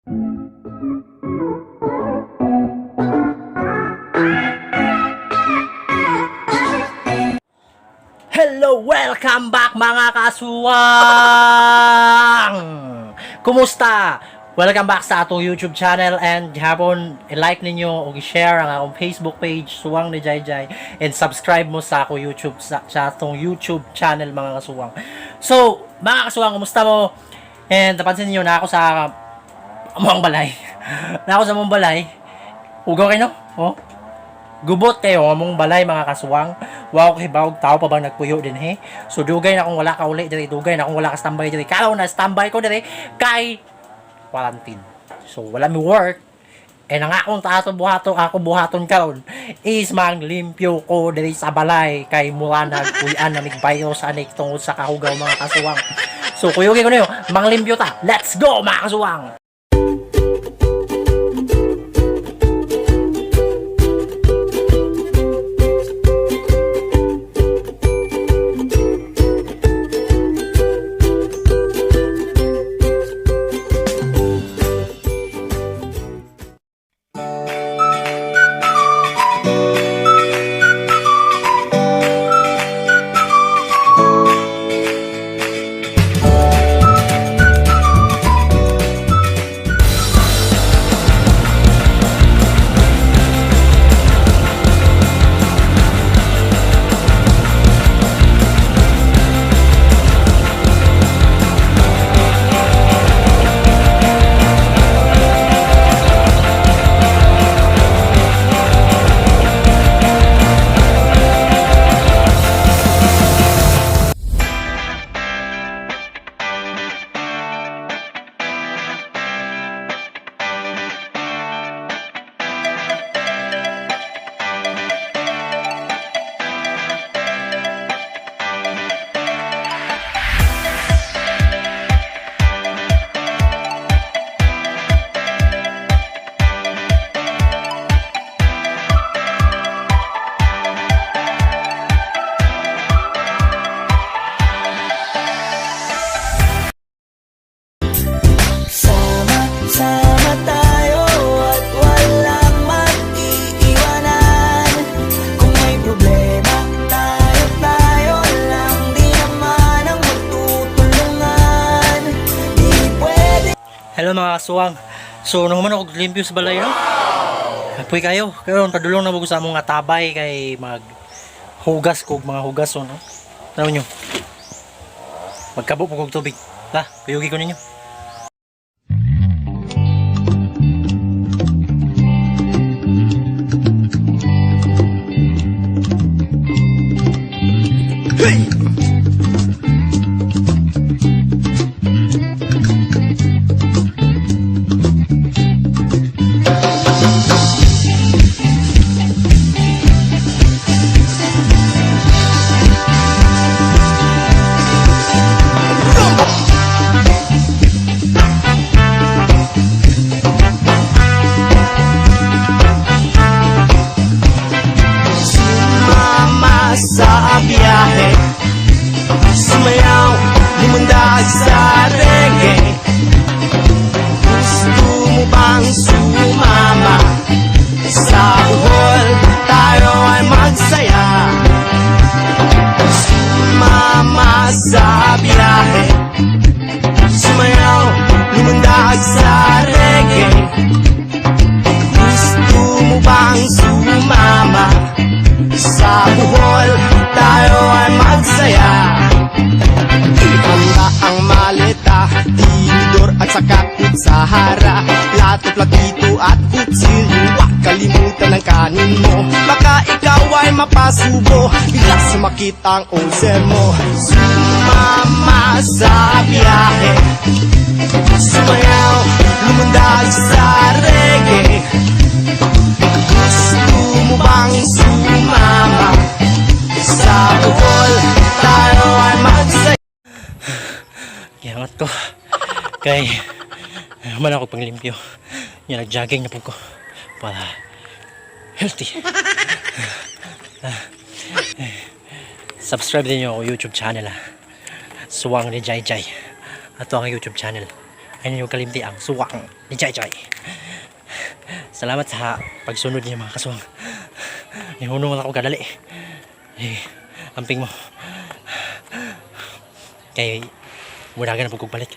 Hello! Welcome back mga kasuwang! Kumusta? Welcome back sa atong YouTube channel and hapon i-like ninyo o i-share ang akong Facebook page Suwang ni Jayjay and subscribe mo sa ako YouTube sa atong YouTube channel mga kasuwang. So, mga kasuwang, kumusta mo? And napansin niyo na ako sa among balay. Na ako sa among balay. Ugaw kayo, no? Oh. Gubot kayo among balay mga kasuwang. Wow, kay bawog tao pa bang nagpuyo din he. So dugay na akong wala ka uli diri, dugay na akong wala ka standby diri. Kao na standby ko diri kay quarantine. So wala mi work. Eh nang akong tato buhaton, ako buhaton karon is manglimpyo ko diri sa balay kay mura nagpuyan na mig virus anik tungod sa kahugaw mga kasuwang. So kuyugi ko niyo, manglimpyo ta. Let's go mga kasuwang. Sama tayo at walang mag-iiwanan. Kung may problema, tayo lang. Di naman ang magtutulungan. Di pwede. Hello mga kasuwang. So nung man ako limpyo sa balay no? Apoy kayo. Karon padulong na mo sa among nga tabay kay maghugas kog mga hugas no. Tanaw nyo. Magkabo po kog tubig. La, kuyugi ko ninyo. Sa biyahe, sumayaw, lumundag sa reggae. Gusto mo bang sumama? Sa buhol, tayo ay magsaya. Sumama sa biyahe, sumayaw, lumundag sa reggae. Gusto mo bang sumama? Sa buhol, tayo ay magsaya. Ihanda ang maleta, tinidor at sakakot sa hara. Plato, platito at kutsilyo, huwag kalimutan ang kanin mo. Baka ikaw ay mapasubo, bigla sumakit ang ulcer mo. Sumama sa biyahe, sumayaw, lumundag sa reggae. Gusto mo bang sumama? Sa buhol, tayo ay magsaya. Giangat ko. Kay man ako panglimpyo. Yan, nag-jogging na po ko. Para healthy. Subscribe din nyo ako YouTube channel Suwang ni Jayjay. Ato ang YouTube channel. Ay ninyo kalimti ang suwang ni Jai Jai. Salamat sa pagsunod niyo mga kasuwang. Nihunong ako kadali. Amping mo. Kay muna ka na pagkugbalik.